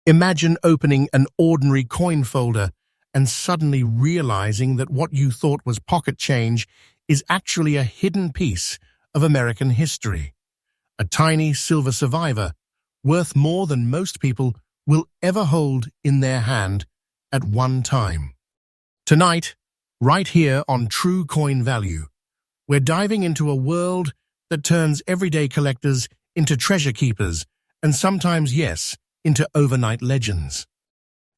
Imagine opening an ordinary coin folder and suddenly realizing that what you thought was pocket change is actually a hidden piece of American history. A tiny silver survivor, worth more than most people will ever hold in their hand at one time. Tonight, right here on True Coin Value, we're diving into a world that turns everyday collectors into treasure keepers and sometimes, yes, into overnight legends.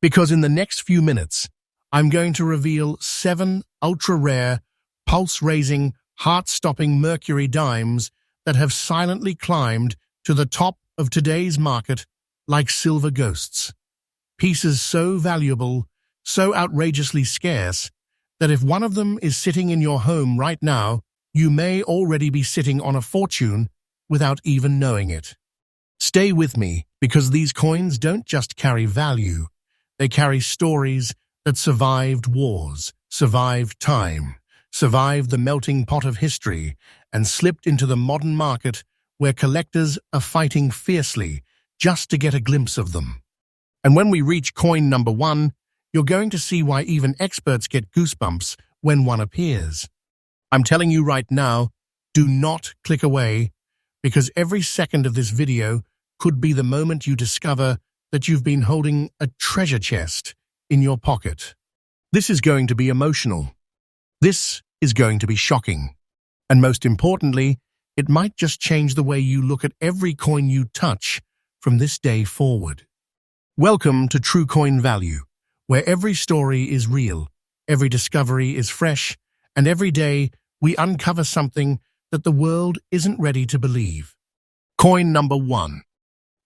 Because in the next few minutes, I'm going to reveal 7 ultra-rare, pulse-raising, heart-stopping Mercury dimes that have silently climbed to the top of today's market like silver ghosts. Pieces so valuable, so outrageously scarce, that if one of them is sitting in your home right now, you may already be sitting on a fortune without even knowing it. Stay with me, because these coins don't just carry value, they carry stories that survived wars, survived time, survived the melting pot of history, and slipped into the modern market where collectors are fighting fiercely just to get a glimpse of them. And when we reach coin number 1, you're going to see why even experts get goosebumps when one appears. I'm telling you right now, do not click away, because every second of this video could be the moment you discover that you've been holding a treasure chest in your pocket. This is going to be emotional. This is going to be shocking. And most importantly, it might just change the way you look at every coin you touch from this day forward. Welcome to True Coin Value, where every story is real, every discovery is fresh, and every day we uncover something that the world isn't ready to believe. Coin number 1.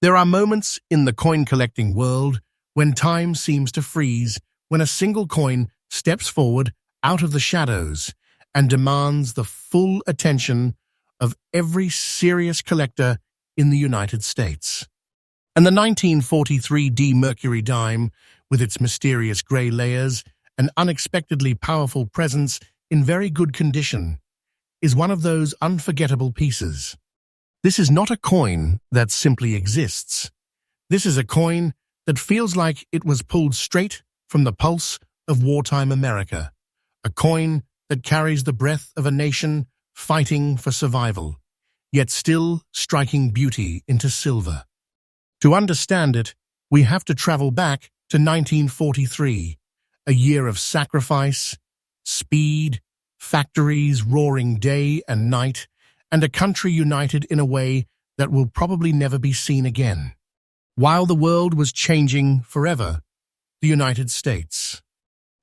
There are moments in the coin collecting world when time seems to freeze, when a single coin steps forward out of the shadows and demands the full attention of every serious collector in the United States. And the 1943 Mercury dime, with its mysterious grey layers and unexpectedly powerful presence in very good condition, is one of those unforgettable pieces. This is not a coin that simply exists. This is a coin that feels like it was pulled straight from the pulse of wartime America. A coin that carries the breath of a nation fighting for survival, yet still striking beauty into silver. To understand it, we have to travel back to 1943, a year of sacrifice, speed, factories roaring day and night, and a country united in a way that will probably never be seen again. While the world was changing forever, the United States.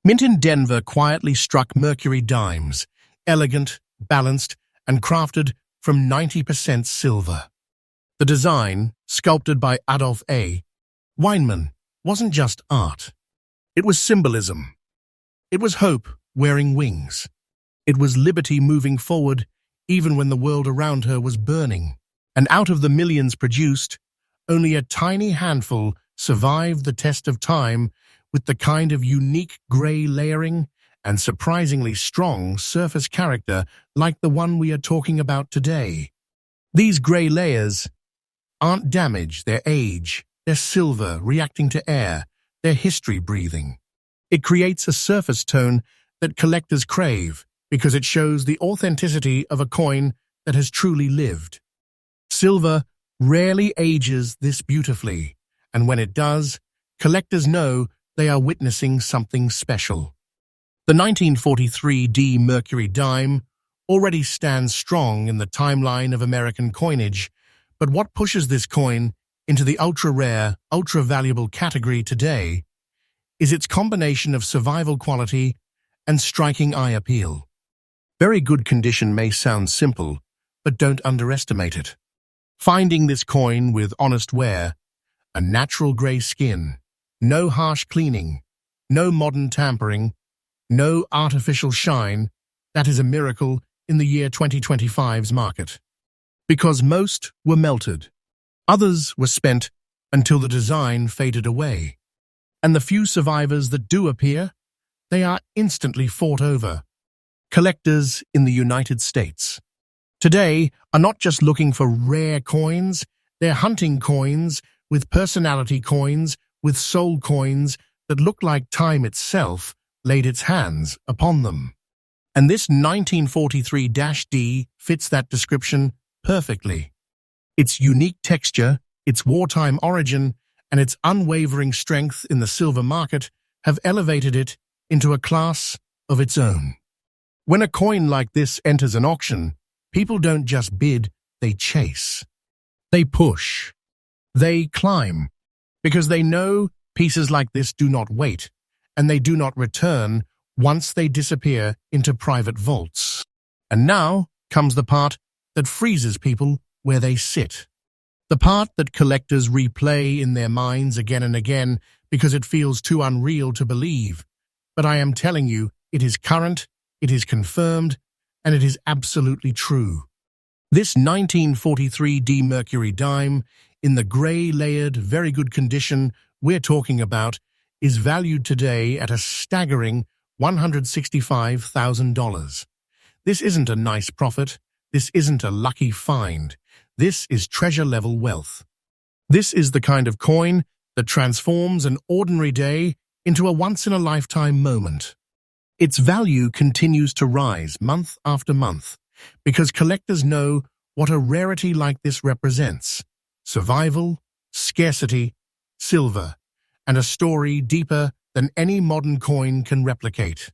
Mint in Denver quietly struck Mercury dimes, elegant, balanced, and crafted from 90% silver. The design, sculpted by Adolf A. Weinman, wasn't just art. It was symbolism. It was hope wearing wings. It was liberty moving forward even when the world around her was burning. And out of the millions produced, only a tiny handful survived the test of time with the kind of unique grey layering and surprisingly strong surface character like the one we are talking about today. These grey layers aren't damage, they're age, they're silver reacting to air, they're history breathing. It creates a surface tone that collectors crave because it shows the authenticity of a coin that has truly lived. Silver rarely ages this beautifully, and when it does, collectors know they are witnessing something special. The 1943 Mercury dime already stands strong in the timeline of American coinage, but what pushes this coin into the ultra-rare, ultra-valuable category today is its combination of survival quality and striking eye appeal. Very good condition may sound simple, but don't underestimate it. Finding this coin with honest wear, a natural grey skin, no harsh cleaning, no modern tampering, no artificial shine, that is a miracle in the year 2025's market. Because most were melted, others were spent until the design faded away. And the few survivors that do appear, they are instantly fought over. Collectors in the United States today are not just looking for rare coins, they're hunting coins with personality, coins with soul coins that look like time itself laid its hands upon them. And this 1943-D fits that description perfectly. Its unique texture, its wartime origin, and its unwavering strength in the silver market have elevated it into a class of its own. When a coin like this enters an auction, people don't just bid, they chase. They push. They climb. Because they know pieces like this do not wait, and they do not return once they disappear into private vaults. And now comes the part that freezes people where they sit. The part that collectors replay in their minds again and again because it feels too unreal to believe. But I am telling you, it is current, it is confirmed, and it is absolutely true. This 1943 Mercury dime, in the grey-layered, very good condition we're talking about, is valued today at a staggering $165,000. This isn't a nice profit. This isn't a lucky find. This is treasure-level wealth. This is the kind of coin that transforms an ordinary day into a once-in-a-lifetime moment. Its value continues to rise month after month because collectors know what a rarity like this represents: survival, scarcity, silver, and a story deeper than any modern coin can replicate.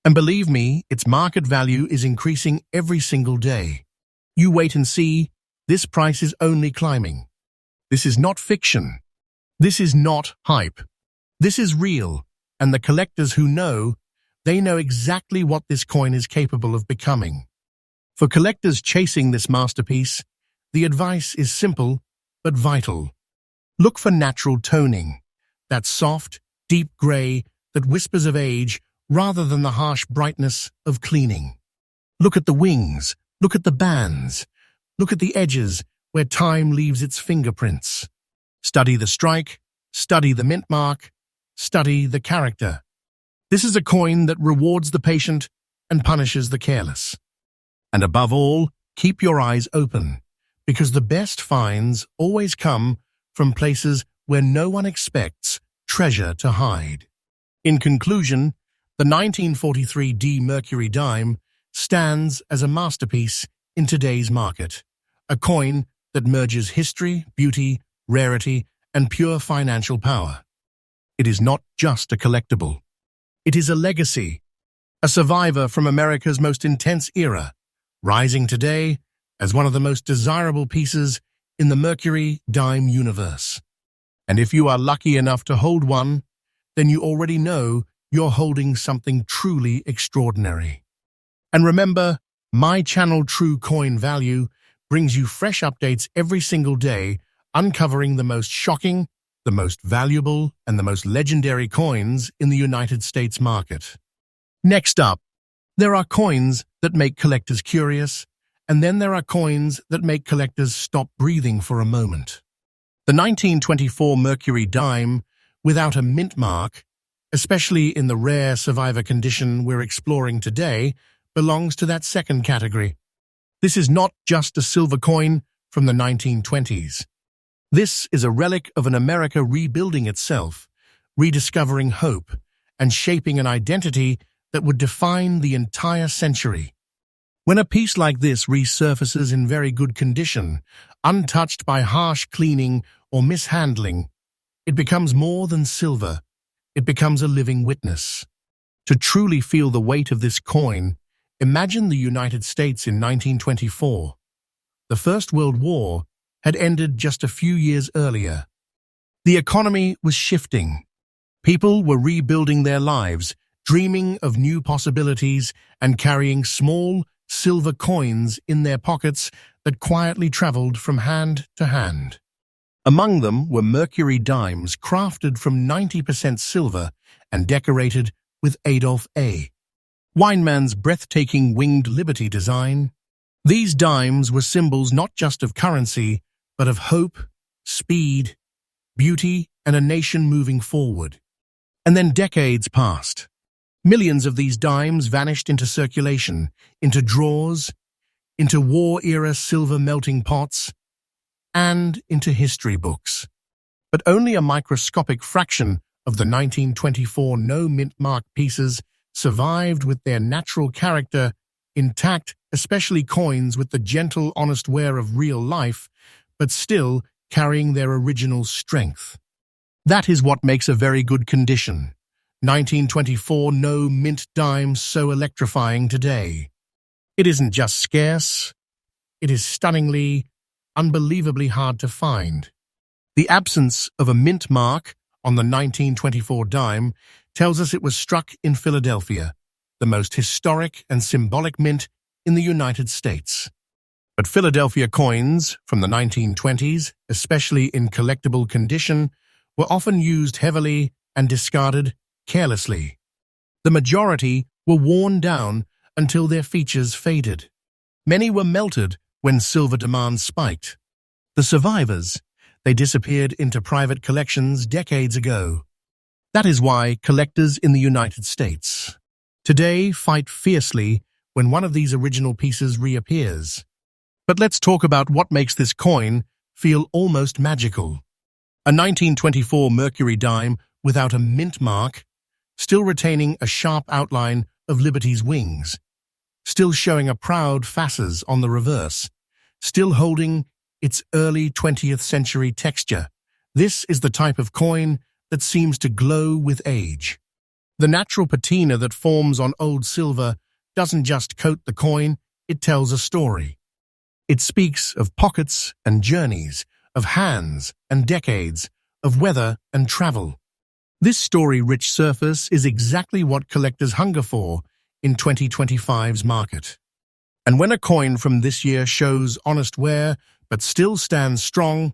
And believe me, its market value is increasing every single day. You wait and see, this price is only climbing. This is not fiction. This is not hype. This is real, and the collectors who know, they know exactly what this coin is capable of becoming. For collectors chasing this masterpiece, the advice is simple but vital. Look for natural toning, that soft, deep grey that whispers of age rather than the harsh brightness of cleaning. Look at the wings, look at the bands, look at the edges where time leaves its fingerprints. Study the strike, study the mint mark, study the character. This is a coin that rewards the patient and punishes the careless. And above all, keep your eyes open, because the best finds always come from places where no one expects treasure to hide. In conclusion, the 1943 Mercury dime stands as a masterpiece in today's market, a coin that merges history, beauty, rarity, and pure financial power. It is not just a collectible. It is a legacy, a survivor from America's most intense era, rising today as one of the most desirable pieces in the Mercury dime universe. And if you are lucky enough to hold one, then you already know you're holding something truly extraordinary. And remember, my channel True Coin Value brings you fresh updates every single day, uncovering the most shocking, the most valuable, and the most legendary coins in the United States market. Next up, there are coins that make collectors curious, and then there are coins that make collectors stop breathing for a moment. The 1924 Mercury dime, without a mint mark, especially in the rare survivor condition we're exploring today, belongs to that second category. This is not just a silver coin from the 1920s. This is a relic of an America rebuilding itself, rediscovering hope, and shaping an identity that would define the entire century. When a piece like this resurfaces in very good condition, untouched by harsh cleaning or mishandling, it becomes more than silver. It becomes a living witness. To truly feel the weight of this coin, imagine the United States in 1924. The First World War had ended just a few years earlier. The economy was shifting. People were rebuilding their lives, dreaming of new possibilities and carrying small, silver coins in their pockets that quietly traveled from hand to hand. Among them were Mercury dimes crafted from 90% silver and decorated with Adolf A. Weinmann's breathtaking winged liberty design. These dimes were symbols not just of currency, but of hope, speed, beauty, and a nation moving forward. And then decades passed. Millions of these dimes vanished into circulation, into drawers, into war-era silver melting pots, and into history books. but only a microscopic fraction of the 1924 no-mint mark pieces survived with their natural character intact, especially coins with the gentle, honest wear of real life, but still carrying their original strength. That is what makes a very good condition 1924 no-mint dime so electrifying today. It isn't just scarce, it is stunningly, unbelievably hard to find. The absence of a mint mark on the 1924 dime tells us it was struck in Philadelphia, the most historic and symbolic mint in the United States. But Philadelphia coins from the 1920s, especially in collectible condition, were often used heavily and discarded carelessly. The majority were worn down until their features faded. Many were melted when silver demand spiked. The survivors, they disappeared into private collections decades ago. That is why collectors in the United States today fight fiercely when one of these original pieces reappears. But let's talk about what makes this coin feel almost magical. A 1924 Mercury dime without a mint mark, still retaining a sharp outline of Liberty's wings, still showing a proud facet on the reverse, still holding its early 20th century texture. This is the type of coin that seems to glow with age. The natural patina that forms on old silver doesn't just coat the coin, it tells a story. It speaks of pockets and journeys, of hands and decades, of weather and travel. This story-rich surface is exactly what collectors hunger for in 2025's market. And when a coin from this year shows honest wear but still stands strong,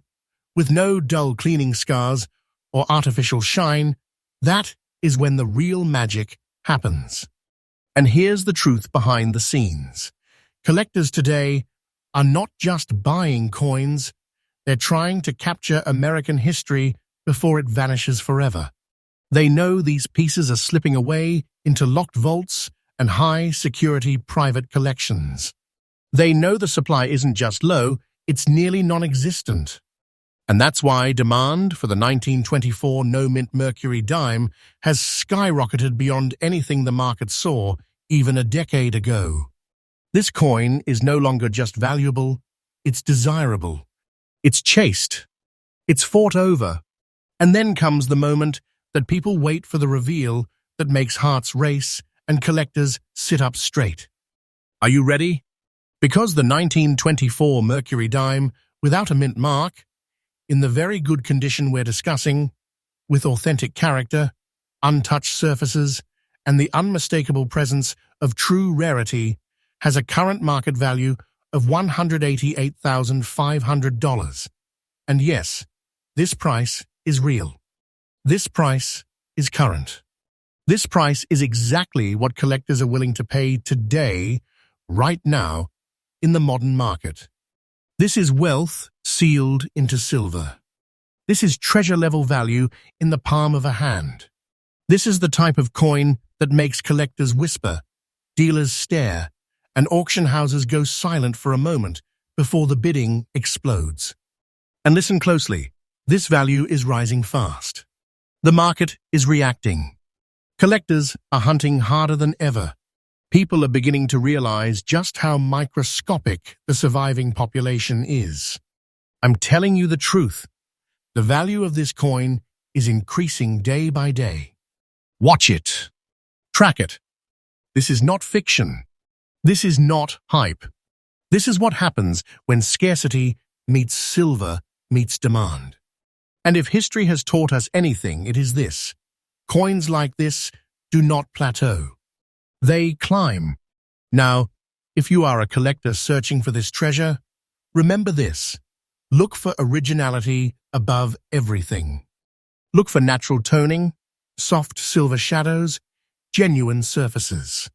with no dull cleaning scars or artificial shine, that is when the real magic happens. And here's the truth behind the scenes. Collectors today are not just buying coins, they're trying to capture American history before it vanishes forever. They know these pieces are slipping away into locked vaults and high-security private collections. They know the supply isn't just low, it's nearly non-existent. And that's why demand for the 1924 no-mint Mercury dime has skyrocketed beyond anything the market saw even a decade ago. This coin is no longer just valuable, it's desirable. It's chased. It's fought over. And then comes the moment that people wait for the reveal that makes hearts race and collectors sit up straight. Are you ready? Because the 1924 Mercury dime, without a mint mark, in the very good condition we're discussing, with authentic character, untouched surfaces, and the unmistakable presence of true rarity, has a current market value of $188,500. And yes, this price is real. This price is current. This price is exactly what collectors are willing to pay today, right now, in the modern market. This is wealth sealed into silver. This is treasure-level value in the palm of a hand. This is the type of coin that makes collectors whisper, dealers stare, and auction houses go silent for a moment before the bidding explodes. And listen closely, this value is rising fast. The market is reacting. Collectors are hunting harder than ever. People are beginning to realize just how microscopic the surviving population is. I'm telling you the truth. The value of this coin is increasing day by day. Watch it. Track it. This is not fiction. This is not hype. This is what happens when scarcity meets silver meets demand. And if history has taught us anything, it is this. Coins like this do not plateau. They climb. Now, if you are a collector searching for this treasure, remember this. Look for originality above everything. Look for natural toning, soft silver shadows, genuine surfaces.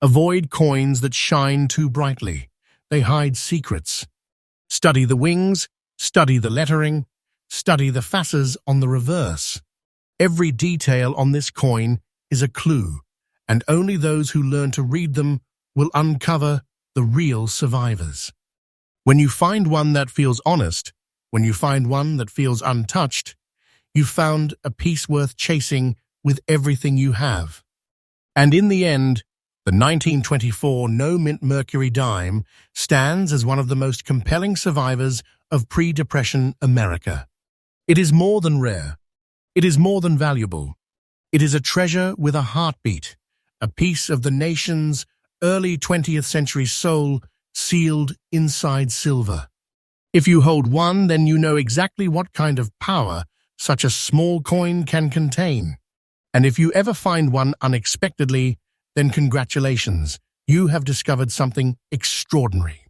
Avoid coins that shine too brightly. They hide secrets. Study the wings, study the lettering, study the facets on the reverse. Every detail on this coin is a clue, and only those who learn to read them will uncover the real survivors. When you find one that feels honest, when you find one that feels untouched, You've found a piece worth chasing with everything you have. And in the end, the 1924 no-mint Mercury dime stands as one of the most compelling survivors of pre-Depression America. It is more than rare. It is more than valuable. It is a treasure with a heartbeat, a piece of the nation's early 20th century soul sealed inside silver. If you hold one, then you know exactly what kind of power such a small coin can contain. And if you ever find one unexpectedly, then congratulations, you have discovered something extraordinary.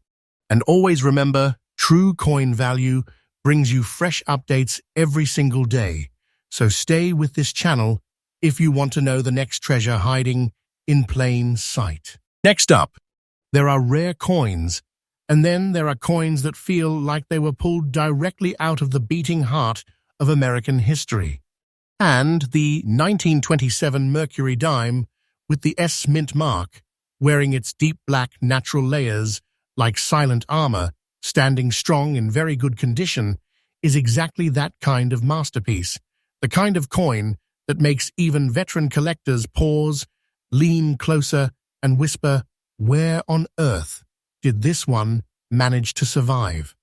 And always remember, true coin value brings you fresh updates every single day. So stay with this channel if you want to know the next treasure hiding in plain sight. Next up, there are rare coins, and then there are coins that feel like they were pulled directly out of the beating heart of American history. And the 1927 Mercury dime with the S mint mark, wearing its deep black natural layers like silent armor, standing strong in very good condition, is exactly that kind of masterpiece, the kind of coin that makes even veteran collectors pause, lean closer, and whisper, "Where on earth did this one manage to survive?"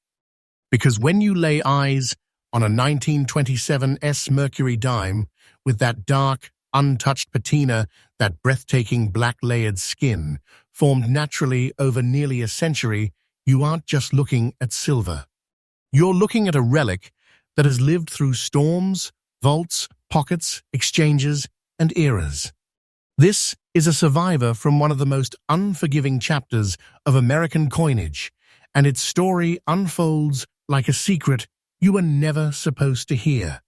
Because when you lay eyes on a 1927 S Mercury dime with that dark, untouched patina, that breathtaking black-layered skin, formed naturally over nearly a century, you aren't just looking at silver. You're looking at a relic that has lived through storms, vaults, pockets, exchanges, and eras. This is a survivor from one of the most unforgiving chapters of American coinage, and its story unfolds like a secret you were never supposed to hear.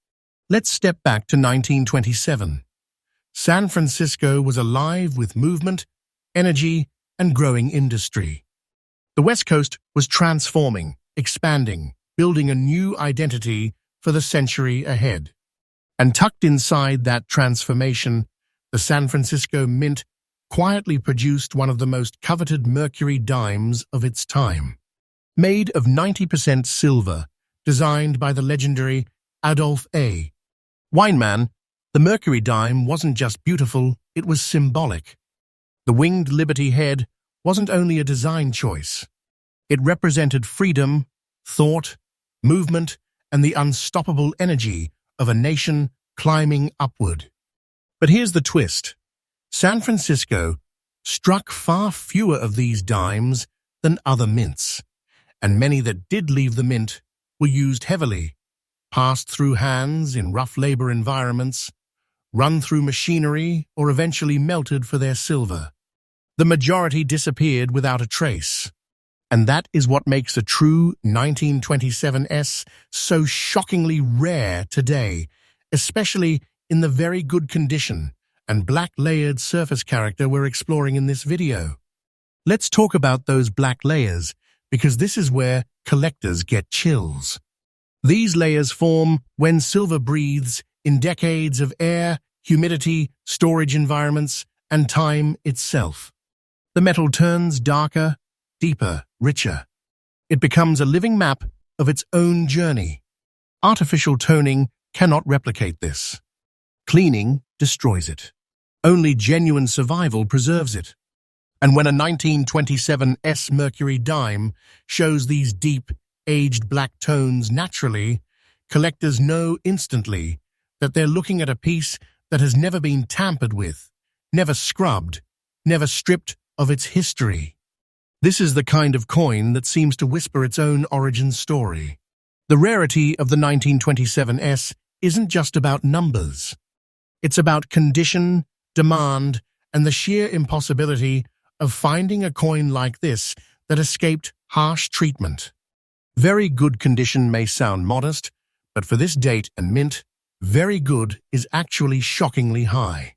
Let's step back to 1927. San Francisco was alive with movement, energy, and growing industry. The West Coast was transforming, expanding, building a new identity for the century ahead. And tucked inside that transformation, the San Francisco Mint quietly produced one of the most coveted Mercury dimes of its time. Made of 90% silver, designed by the legendary Adolph A. Weinman, the Mercury dime wasn't just beautiful, it was symbolic. The winged Liberty head wasn't only a design choice. It represented freedom, thought, movement, and the unstoppable energy of a nation climbing upward. But here's the twist. San Francisco struck far fewer of these dimes than other mints, and many that did leave the mint were used heavily, passed through hands in rough labor environments, run through machinery, or eventually melted for their silver. The majority disappeared without a trace. And that is what makes a true 1927 S so shockingly rare today, especially in the very good condition and black-layered surface character we're exploring in this video. Let's talk about those black layers, because this is where collectors get chills. These layers form when silver breathes in decades of air, humidity, storage environments, and time itself. The metal turns darker, deeper, richer. It becomes a living map of its own journey. Artificial toning cannot replicate this. Cleaning destroys it. Only genuine survival preserves it. And when a 1927 S Mercury dime shows these deep, aged black tones naturally, collectors know instantly that they're looking at a piece that has never been tampered with, never scrubbed, never stripped of its history. This is the kind of coin that seems to whisper its own origin story. The rarity of the 1927 S isn't just about numbers. It's about condition, demand, and the sheer impossibility of finding a coin like this that escaped harsh treatment. Very good condition may sound modest, but for this date and mint, very good is actually shockingly high.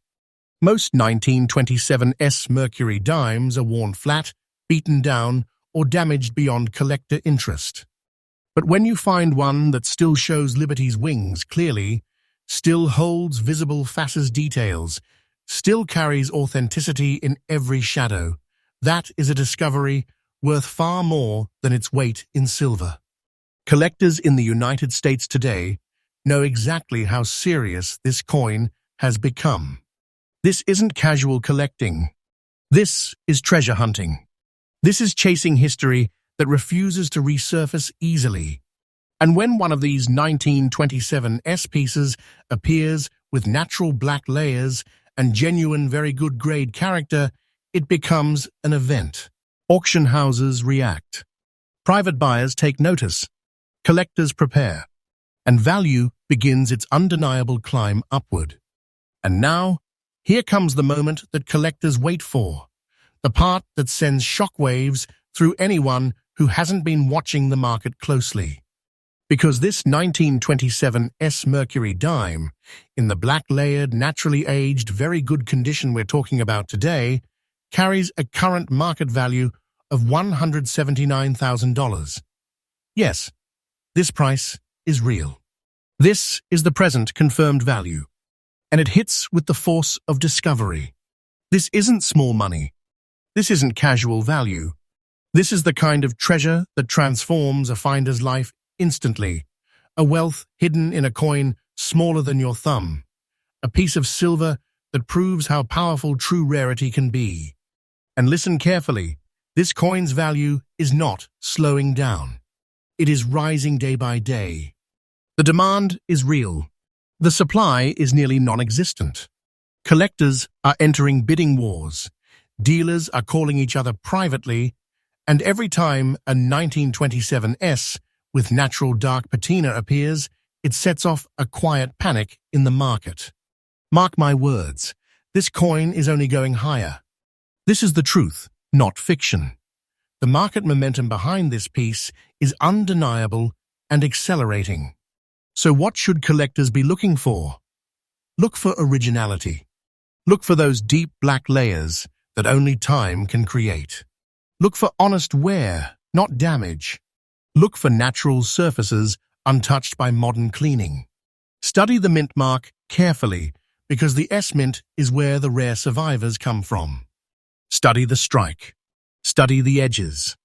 Most 1927 S Mercury dimes are worn flat, beaten down, or damaged beyond collector interest. But when you find one that still shows Liberty's wings clearly, still holds visible facets details, still carries authenticity in every shadow, that is a discovery worth far more than its weight in silver. Collectors in the United States today know exactly how serious this coin has become. This isn't casual collecting. This is treasure hunting. This is chasing history that refuses to resurface easily. And when one of these 1927 S pieces appears with natural black layers and genuine very good grade character, it becomes an event. Auction houses react. Private buyers take notice. Collectors prepare. And value begins its undeniable climb upward. And now, here comes the moment that collectors wait for. The part that sends shockwaves through anyone who hasn't been watching the market closely. Because this 1927 S Mercury dime, in the black-layered, naturally aged, very good condition we're talking about today, carries a current market value of $179,000. Yes, this price is real. This is the present confirmed value, and it hits with the force of discovery. This isn't small money. This isn't casual value. This is the kind of treasure that transforms a finder's life instantly, a wealth hidden in a coin smaller than your thumb, a piece of silver that proves how powerful true rarity can be. And listen carefully, this coin's value is not slowing down. It is rising day by day. The demand is real. The supply is nearly non-existent. Collectors are entering bidding wars. Dealers are calling each other privately, and every time a 1927 S with natural dark patina appears, it sets off a quiet panic in the market. Mark my words, this coin is only going higher. This is the truth, not fiction. The market momentum behind this piece is undeniable and accelerating. So what should collectors be looking for? Look for originality. Look for those deep black layers that only time can create. Look for honest wear, not damage. Look for natural surfaces untouched by modern cleaning. Study the mint mark carefully because the S-mint is where the rare survivors come from. Study the strike. Study the edges.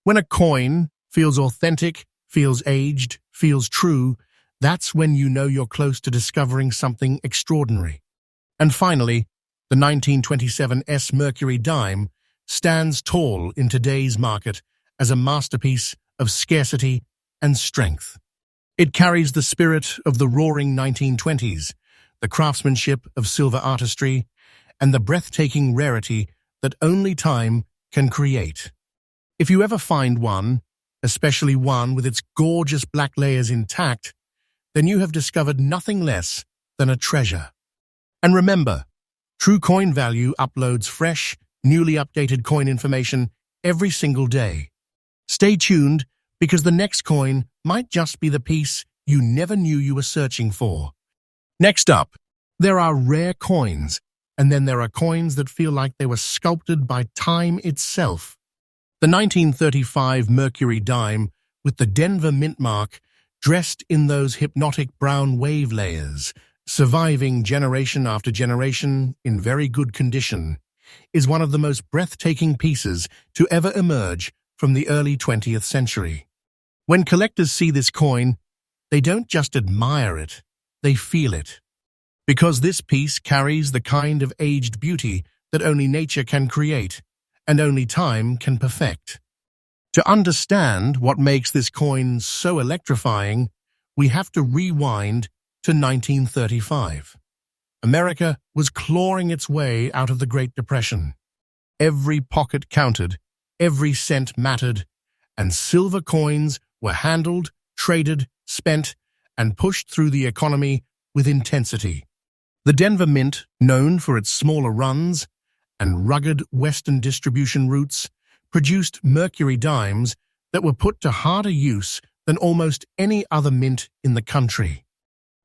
When a coin feels authentic, feels aged, feels true, that's when you know you're close to discovering something extraordinary. And finally, the 1927 S Mercury dime stands tall in today's market as a masterpiece of scarcity and strength. It carries the spirit of the roaring 1920s, the craftsmanship of silver artistry, and the breathtaking rarity that only time can create. If you ever find one, especially one with its gorgeous black layers intact, then you have discovered nothing less than a treasure. And remember, True Coin Value uploads fresh, newly updated coin information every single day. Stay tuned because the next coin might just be the piece you never knew you were searching for. Next up, there are rare coins, and then there are coins that feel like they were sculpted by time itself. The 1935 Mercury dime with the Denver mint mark dressed in those hypnotic brown wave layers, surviving generation after generation in very good condition, is one of the most breathtaking pieces to ever emerge from the early 20th century. When collectors see this coin, they don't just admire it, they feel it. Because this piece carries the kind of aged beauty that only nature can create and only time can perfect. To understand what makes this coin so electrifying, we have to rewind to 1935. America was clawing its way out of the Great Depression. Every pocket counted, every cent mattered, and silver coins were handled, traded, spent, and pushed through the economy with intensity. The Denver Mint, known for its smaller runs and rugged Western distribution routes, produced Mercury dimes that were put to harder use than almost any other mint in the country.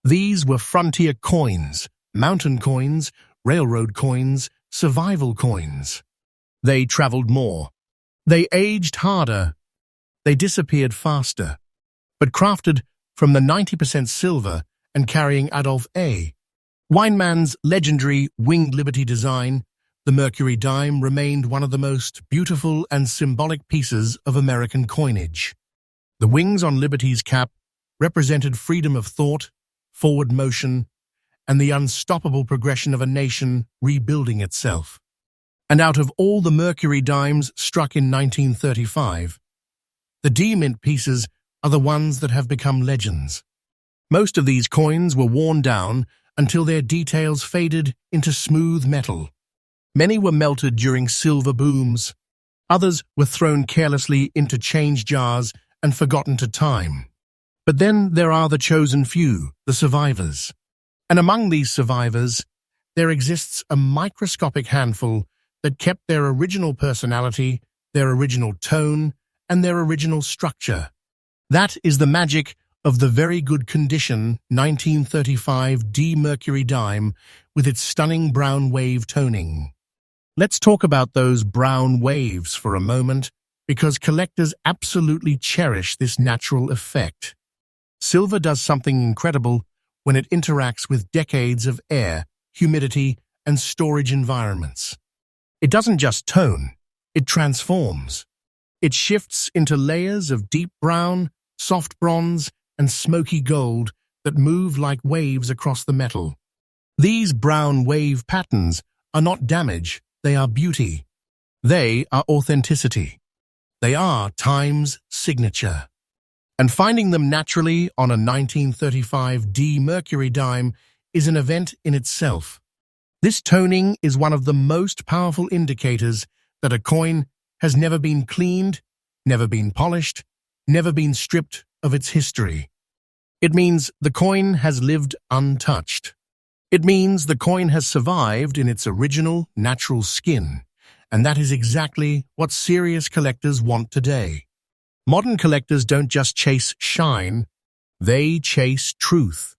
These were frontier coins, mountain coins, railroad coins, survival coins. They traveled more. They aged harder. They disappeared faster. But crafted from the 90% silver and carrying Adolph A. Weinmann's legendary Winged Liberty design, the Mercury dime remained one of the most beautiful and symbolic pieces of American coinage. The wings on Liberty's cap represented freedom of thought, forward motion, and the unstoppable progression of a nation rebuilding itself. And out of all the Mercury dimes struck in 1935, the D-mint pieces are the ones that have become legends. Most of these coins were worn down until their details faded into smooth metal. Many were melted during silver booms. Others were thrown carelessly into change jars and forgotten to time. But then there are the chosen few, the survivors. And among these survivors, there exists a microscopic handful that kept their original personality, their original tone, and their original structure. That is the magic of the very good condition 1935 D Mercury dime with its stunning brown wave toning. Let's talk about those brown waves for a moment, because collectors absolutely cherish this natural effect. Silver does something incredible when it interacts with decades of air, humidity, and storage environments. It doesn't just tone, it transforms. It shifts into layers of deep brown, soft bronze, and smoky gold that move like waves across the metal. These brown wave patterns are not damage, they are beauty. They are authenticity. They are time's signature. And finding them naturally on a 1935 D Mercury dime is an event in itself. This toning is one of the most powerful indicators that a coin has never been cleaned, never been polished, never been stripped of its history. It means the coin has lived untouched. It means the coin has survived in its original, natural skin, and that is exactly what serious collectors want today. Modern collectors don't just chase shine, they chase truth.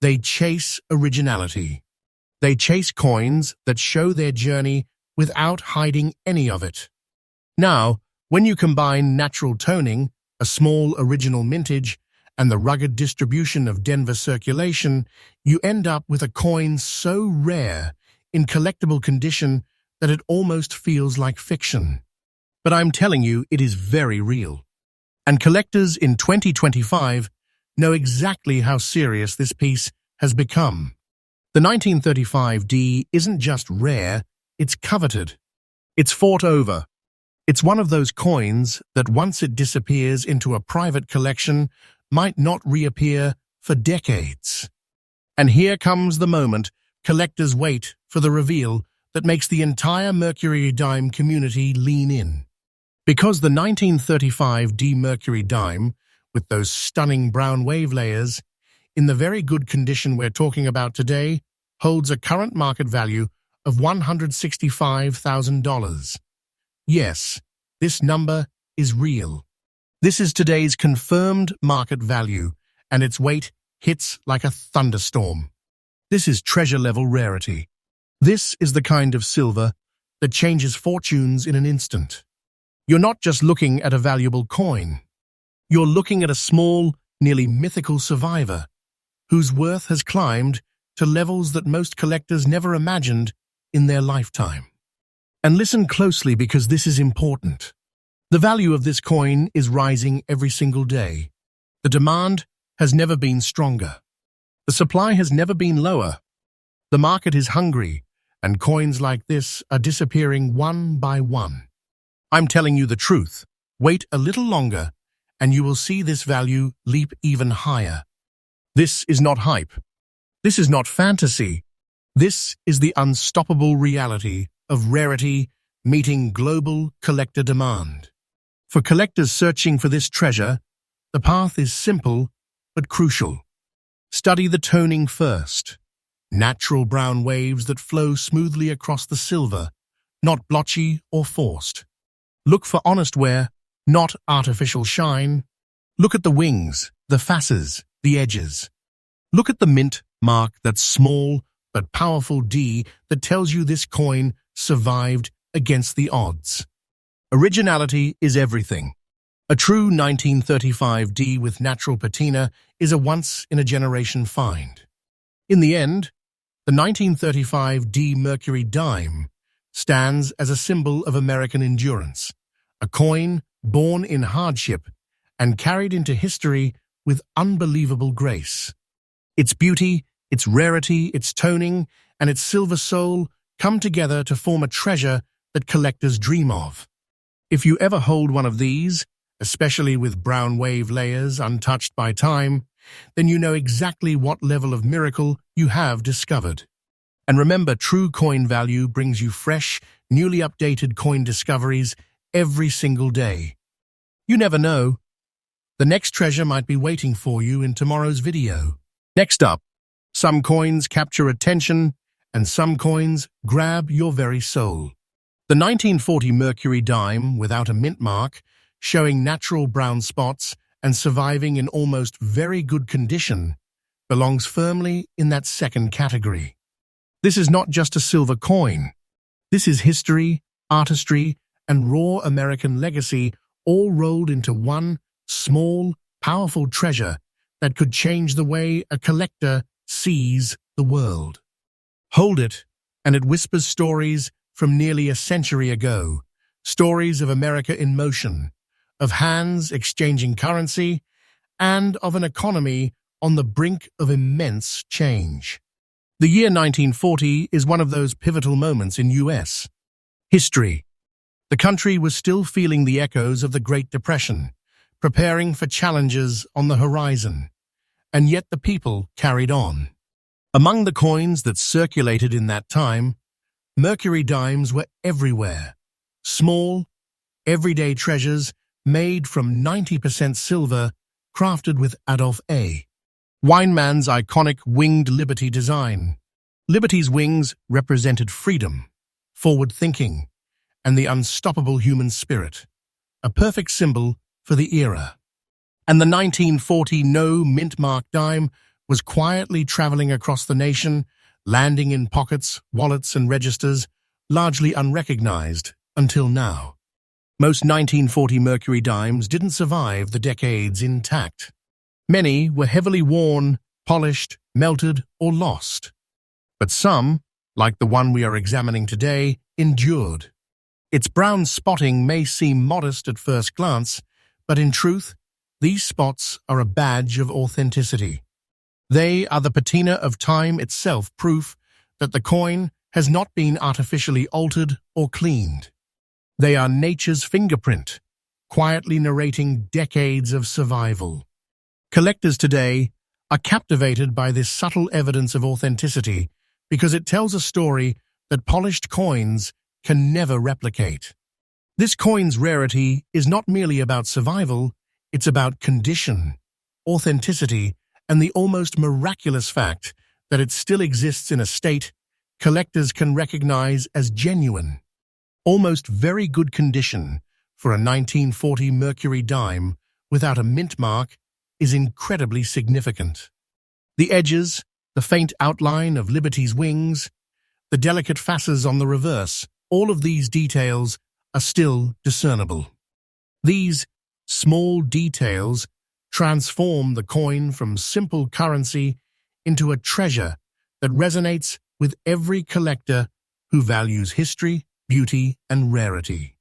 They chase originality. They chase coins that show their journey without hiding any of it. Now, when you combine natural toning, a small original mintage, and the rugged distribution of Denver circulation, you end up with a coin so rare, in collectible condition, that it almost feels like fiction. But I'm telling you, it is very real. And collectors in 2025 know exactly how serious this piece has become. The 1935 D isn't just rare, it's coveted. It's fought over. It's one of those coins that once it disappears into a private collection might not reappear for decades. And here comes the moment collectors wait for the reveal that makes the entire Mercury dime community lean in. Because the 1935 D Mercury dime, with those stunning brown wave layers, in the very good condition we're talking about today, holds a current market value of $165,000. Yes, this number is real. This is today's confirmed market value, and its weight hits like a thunderstorm. This is treasure-level rarity. This is the kind of silver that changes fortunes in an instant. You're not just looking at a valuable coin. You're looking at a small, nearly mythical survivor, whose worth has climbed to levels that most collectors never imagined in their lifetime. And listen closely, because this is important. The value of this coin is rising every single day. The demand has never been stronger. The supply has never been lower. The market is hungry, and coins like this are disappearing one by one. I'm telling you the truth. Wait a little longer, and you will see this value leap even higher. This is not hype. This is not fantasy. This is the unstoppable reality of rarity meeting global collector demand. For collectors searching for this treasure, the path is simple but crucial. Study the toning first. Natural brown waves that flow smoothly across the silver, not blotchy or forced. Look for honest wear, not artificial shine. Look at the wings, the facets, the edges. Look at the mint mark, that small but powerful D that tells you this coin survived against the odds. Originality is everything. A true 1935 D with natural patina is a once-in-a-generation find. In the end, the 1935 D Mercury dime stands as a symbol of American endurance, a coin born in hardship and carried into history with unbelievable grace. Its beauty, its rarity, its toning, and its silver soul come together to form a treasure that collectors dream of. If you ever hold one of these, especially with brown wave layers untouched by time, then you know exactly what level of miracle you have discovered. And remember, true coin value brings you fresh, newly updated coin discoveries every single day. You never know. The next treasure might be waiting for you in tomorrow's video. Next up, some coins capture attention and some coins grab your very soul. The 1940 Mercury dime without a mint mark, showing natural brown spots and surviving in almost very good condition, belongs firmly in that second category. This is not just a silver coin. This is history, artistry, and raw American legacy all rolled into one small, powerful treasure that could change the way a collector sees the world. Hold it, and it whispers stories from nearly a century ago, stories of America in motion, of hands exchanging currency, and of an economy on the brink of immense change. The year 1940 is one of those pivotal moments in U.S. history. The country was still feeling the echoes of the Great Depression, preparing for challenges on the horizon, and yet the people carried on. Among the coins that circulated in that time, Mercury dimes were everywhere. Small, everyday treasures made from 90% silver, crafted with Adolf A. Weinmann's iconic winged Liberty design. Liberty's wings represented freedom, forward-thinking, and the unstoppable human spirit, a perfect symbol for the era. And the 1940 no mint mark dime was quietly traveling across the nation, landing in pockets, wallets, and registers, largely unrecognized until now. Most 1940 Mercury dimes didn't survive the decades intact. Many were heavily worn, polished, melted, or lost. But some, like the one we are examining today, endured. Its brown spotting may seem modest at first glance, but in truth, these spots are a badge of authenticity. They are the patina of time itself, proof that the coin has not been artificially altered or cleaned. They are nature's fingerprint, quietly narrating decades of survival. Collectors today are captivated by this subtle evidence of authenticity because it tells a story that polished coins can never replicate. This coin's rarity is not merely about survival, it's about condition, authenticity, and the almost miraculous fact that it still exists in a state collectors can recognize as genuine. Almost very good condition for a 1940 Mercury dime without a mint mark is incredibly significant. The edges, the faint outline of Liberty's wings, the delicate facets on the reverse, all of these details are still discernible. These small details transform the coin from simple currency into a treasure that resonates with every collector who values history, beauty, and rarity.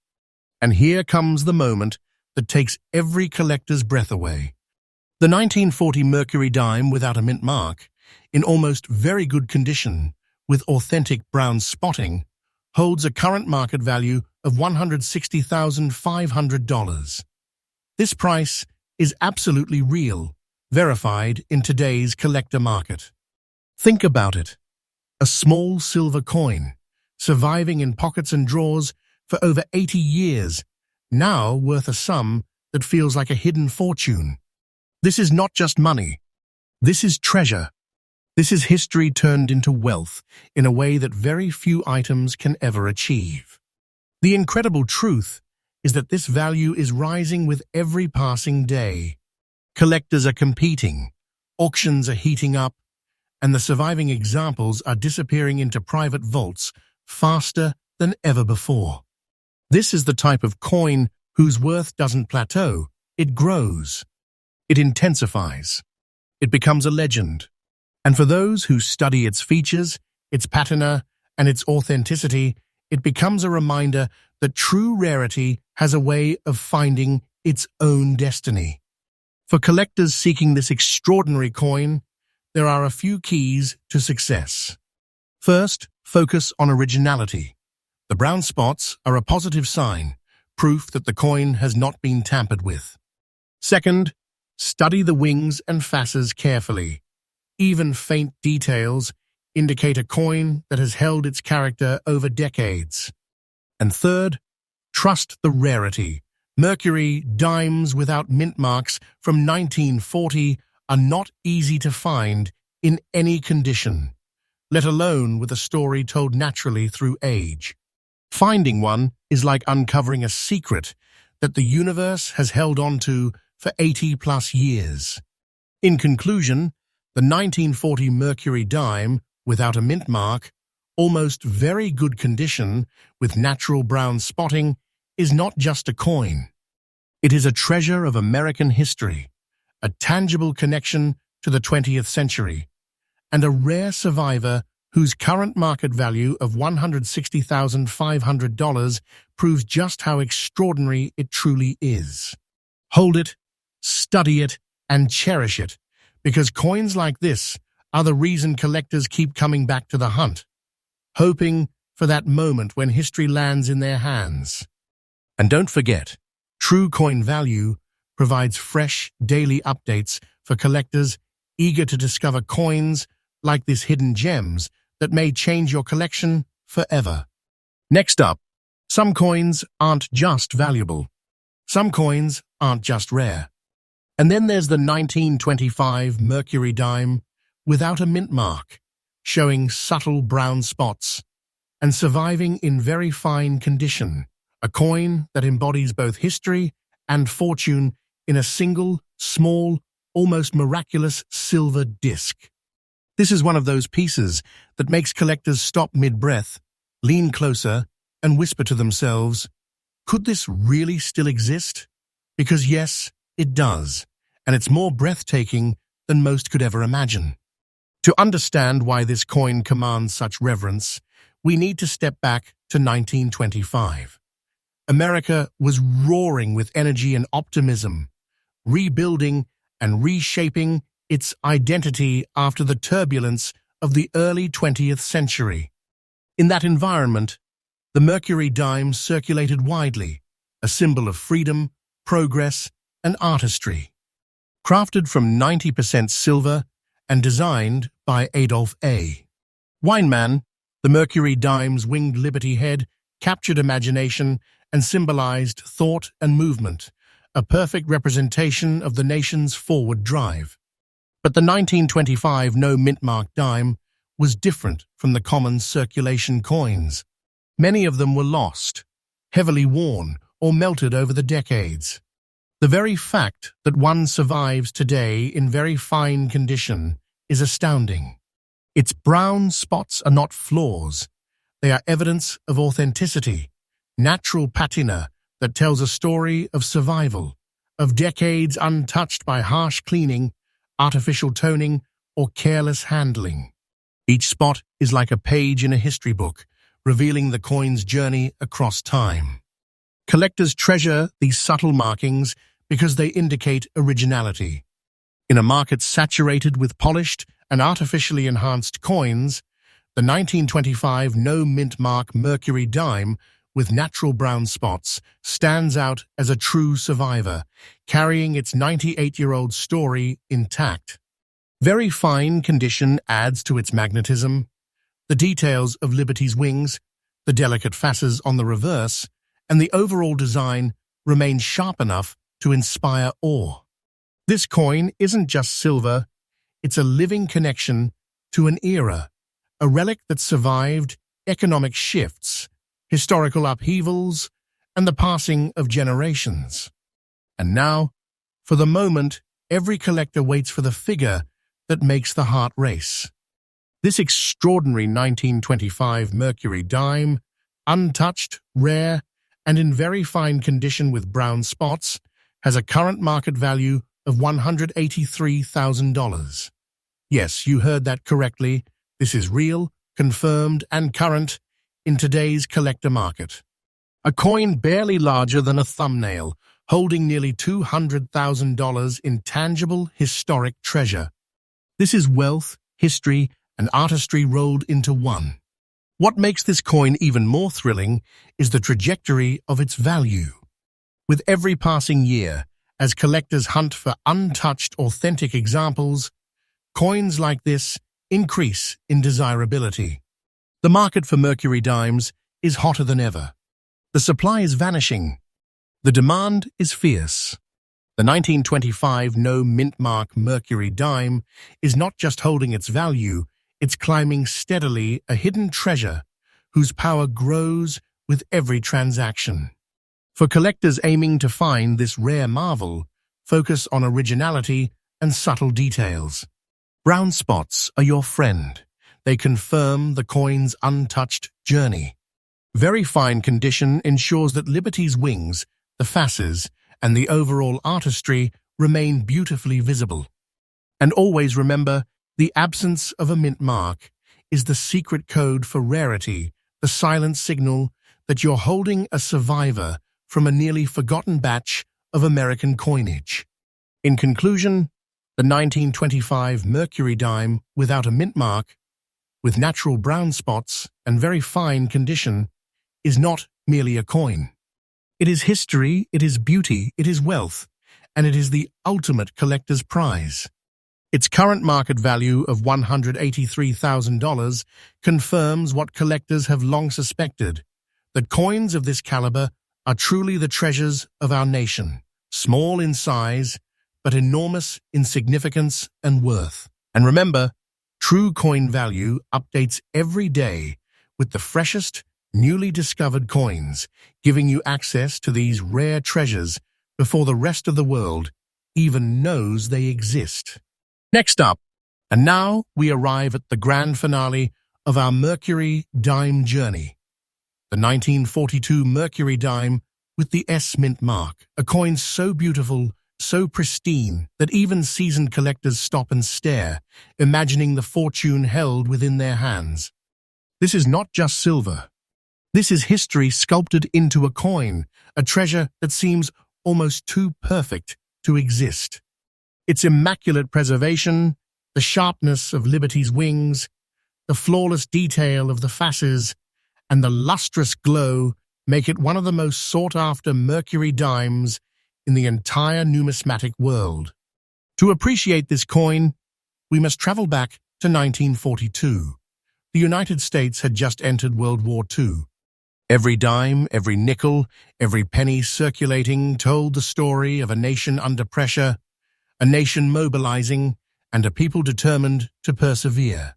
And here comes the moment that takes every collector's breath away. The 1940 Mercury dime without a mint mark, in almost very good condition, with authentic brown spotting, holds a current market value of $160,500. This price is absolutely real, verified in today's collector market. Think about it. A small silver coin, surviving in pockets and drawers for over 80 years, now worth a sum that feels like a hidden fortune. This is not just money. This is treasure. This is history turned into wealth in a way that very few items can ever achieve. The incredible truth is that this value is rising with every passing day. Collectors are competing, auctions are heating up, and the surviving examples are disappearing into private vaults faster than ever before. This is the type of coin whose worth doesn't plateau, it grows. It intensifies. It becomes a legend. And for those who study its features, its patina, and its authenticity, it becomes a reminder that true rarity has a way of finding its own destiny. For collectors seeking this extraordinary coin, there are a few keys to success. First, focus on originality. The brown spots are a positive sign, proof that the coin has not been tampered with. Second, study the wings and facets carefully. Even faint details indicate a coin that has held its character over decades. And third, trust the rarity. Mercury dimes without mint marks from 1940 are not easy to find in any condition, let alone with a story told naturally through age. Finding one is like uncovering a secret that the universe has held on to for 80-plus years. In conclusion, the 1940 Mercury dime, without a mint mark, almost very good condition with natural brown spotting, is not just a coin. It is a treasure of American history, a tangible connection to the 20th century, and a rare survivor whose current market value of $160,500 proves just how extraordinary it truly is. Hold it, study it, and cherish it, because coins like this are the reason collectors keep coming back to the hunt, hoping for that moment when history lands in their hands. And don't forget, True Coin Value provides fresh, daily updates for collectors eager to discover coins like this hidden gems that may change your collection forever. Next up, some coins aren't just valuable. Some coins aren't just rare. And then there's the 1925 Mercury dime without a mint mark, showing subtle brown spots and surviving in very fine condition, a coin that embodies both history and fortune in a single, small, almost miraculous silver disc. This is one of those pieces that makes collectors stop mid-breath, lean closer, and whisper to themselves, could this really still exist? Because yes, it does, and it's more breathtaking than most could ever imagine. To understand why this coin commands such reverence, we need to step back to 1925. America was roaring with energy and optimism, rebuilding and reshaping its identity after the turbulence of the early 20th century. In that environment, the Mercury dime circulated widely, a symbol of freedom, progress, and artistry. Crafted from 90% silver and designed by Adolph A. Weinman, the Mercury dime's winged liberty head captured imagination and symbolized thought and movement, a perfect representation of the nation's forward drive. But the 1925 no-mint-mark dime was different from the common circulation coins. Many of them were lost, heavily worn, or melted over the decades. The very fact that one survives today in very fine condition is astounding. Its brown spots are not flaws. They are evidence of authenticity, natural patina that tells a story of survival, of decades untouched by harsh cleaning, artificial toning, or careless handling. Each spot is like a page in a history book, revealing the coin's journey across time. Collectors treasure these subtle markings because they indicate originality. In a market saturated with polished and artificially enhanced coins, the 1925 no-mint-mark Mercury dime with natural brown spots stands out as a true survivor, carrying its 98-year-old story intact. Very fine condition adds to its magnetism. The details of Liberty's wings, the delicate facets on the reverse, and the overall design remain sharp enough to inspire awe. This coin isn't just silver, it's a living connection to an era, a relic that survived economic shifts, historical upheavals, and the passing of generations. And now, for the moment, every collector waits for the figure that makes the heart race. This extraordinary 1925 Mercury dime, untouched, rare, and in very fine condition with brown spots, has a current market value of $183,000. Yes, you heard that correctly. This is real, confirmed, and current in today's collector market. A coin barely larger than a thumbnail, holding nearly $200,000 in tangible historic treasure. This is wealth, history, and artistry rolled into one. What makes this coin even more thrilling is the trajectory of its value. With every passing year, as collectors hunt for untouched, authentic examples, coins like this increase in desirability. The market for Mercury dimes is hotter than ever. The supply is vanishing. The demand is fierce. The 1925 no-mint mark Mercury dime is not just holding its value, it's climbing steadily, a hidden treasure whose power grows with every transaction. For collectors aiming to find this rare marvel, focus on originality and subtle details. Brown spots are your friend. They confirm the coin's untouched journey. Very fine condition ensures that Liberty's wings, the fasces, and the overall artistry remain beautifully visible. And always remember, the absence of a mint mark is the secret code for rarity, the silent signal that you're holding a survivor from a nearly forgotten batch of American coinage. In conclusion, the 1925 Mercury dime without a mint mark, with natural brown spots and very fine condition, is not merely a coin. It is history, it is beauty, it is wealth, and it is the ultimate collector's prize. Its current market value of $183,000 confirms what collectors have long suspected, that coins of this caliber are truly the treasures of our nation, small in size, but enormous in significance and worth. And remember, true coin value updates every day with the freshest, newly discovered coins, giving you access to these rare treasures before the rest of the world even knows they exist. Next up, and now we arrive at the grand finale of our Mercury dime journey. The 1942 Mercury dime with the S mint mark, a coin so beautiful, so pristine, that even seasoned collectors stop and stare, imagining the fortune held within their hands. This is not just silver. This is history sculpted into a coin, a treasure that seems almost too perfect to exist. Its immaculate preservation, the sharpness of Liberty's wings, the flawless detail of the fasces, and the lustrous glow make it one of the most sought-after Mercury dimes in the entire numismatic world. To appreciate this coin, we must travel back to 1942. The United States had just entered World War II. Every dime, every nickel, every penny circulating told the story of a nation under pressure, a nation mobilizing, and a people determined to persevere.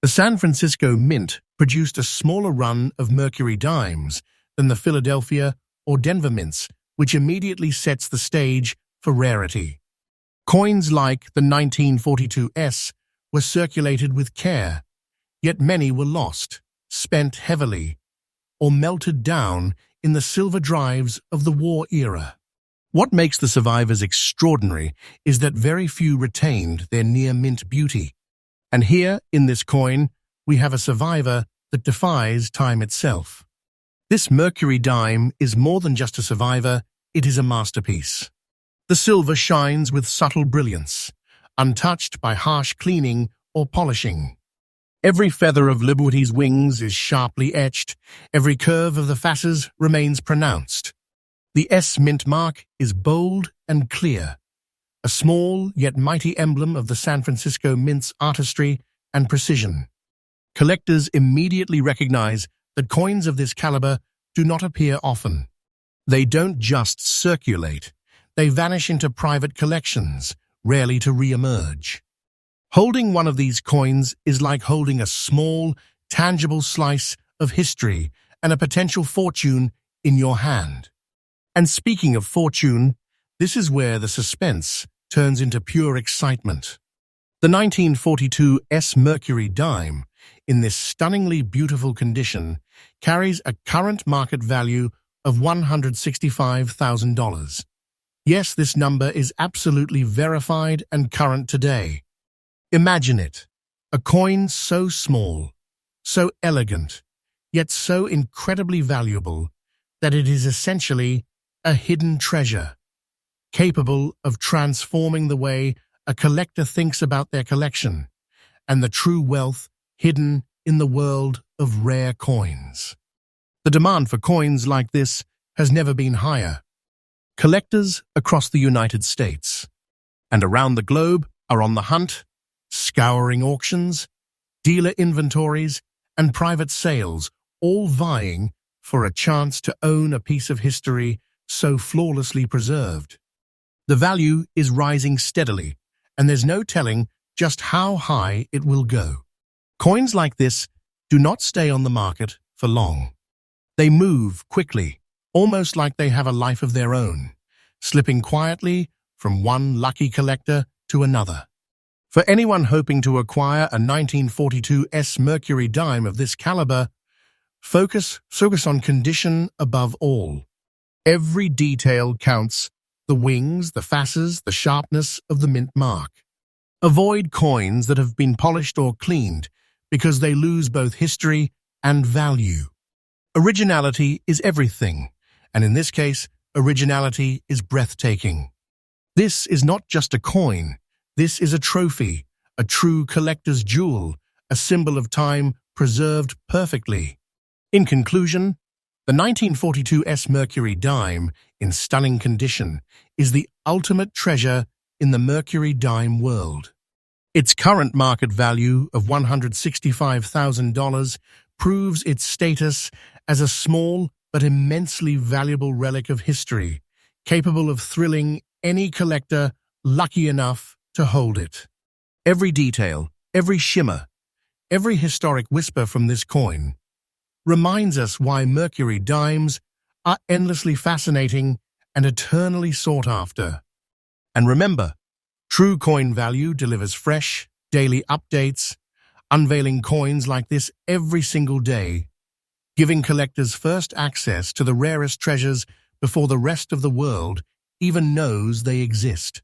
The San Francisco Mint produced a smaller run of Mercury dimes than the Philadelphia or Denver mints, which immediately sets the stage for rarity. Coins like the 1942 S were circulated with care, yet many were lost, spent heavily, or melted down in the silver drives of the war era. What makes the survivors extraordinary is that very few retained their near-mint beauty. And here, in this coin, we have a survivor that defies time itself. This Mercury dime is more than just a survivor, it is a masterpiece. The silver shines with subtle brilliance, untouched by harsh cleaning or polishing. Every feather of Liberty's wings is sharply etched, every curve of the fasces remains pronounced. The S mint mark is bold and clear, a small yet mighty emblem of the San Francisco Mint's artistry and precision. Collectors immediately recognize that coins of this caliber do not appear often. They don't just circulate, they vanish into private collections, rarely to re-emerge. Holding one of these coins is like holding a small, tangible slice of history and a potential fortune in your hand. And speaking of fortune, this is where the suspense turns into pure excitement. The 1942 S Mercury dime, in this stunningly beautiful condition, carries a current market value of $165,000. Yes, this number is absolutely verified and current today. Imagine it, a coin so small, so elegant, yet so incredibly valuable that it is essentially a hidden treasure, capable of transforming the way a collector thinks about their collection and the true wealth hidden in the world of rare coins. The demand for coins like this has never been higher. Collectors across the United States and around the globe are on the hunt, scouring auctions, dealer inventories, and private sales, all vying for a chance to own a piece of history so flawlessly preserved. The value is rising steadily, and there's no telling just how high it will go. Coins like this do not stay on the market for long. They move quickly, almost like they have a life of their own, slipping quietly from one lucky collector to another. For anyone hoping to acquire a 1942 Mercury dime of this caliber, focus on condition above all. Every detail counts: the wings, the facets, the sharpness of the mint mark. Avoid coins that have been polished or cleaned because they lose both history and value. Originality is everything, and in this case, originality is breathtaking. This is not just a coin. This is a trophy, a true collector's jewel, a symbol of time preserved perfectly. In conclusion, the 1942 Mercury dime, in stunning condition, is the ultimate treasure in the Mercury dime world. Its current market value of $165,000 proves its status as a small but immensely valuable relic of history, capable of thrilling any collector lucky enough to hold it. Every detail, every shimmer, every historic whisper from this coin reminds us why Mercury dimes are endlessly fascinating and eternally sought after. And remember, true coin value delivers fresh, daily updates, unveiling coins like this every single day, giving collectors first access to the rarest treasures before the rest of the world even knows they exist.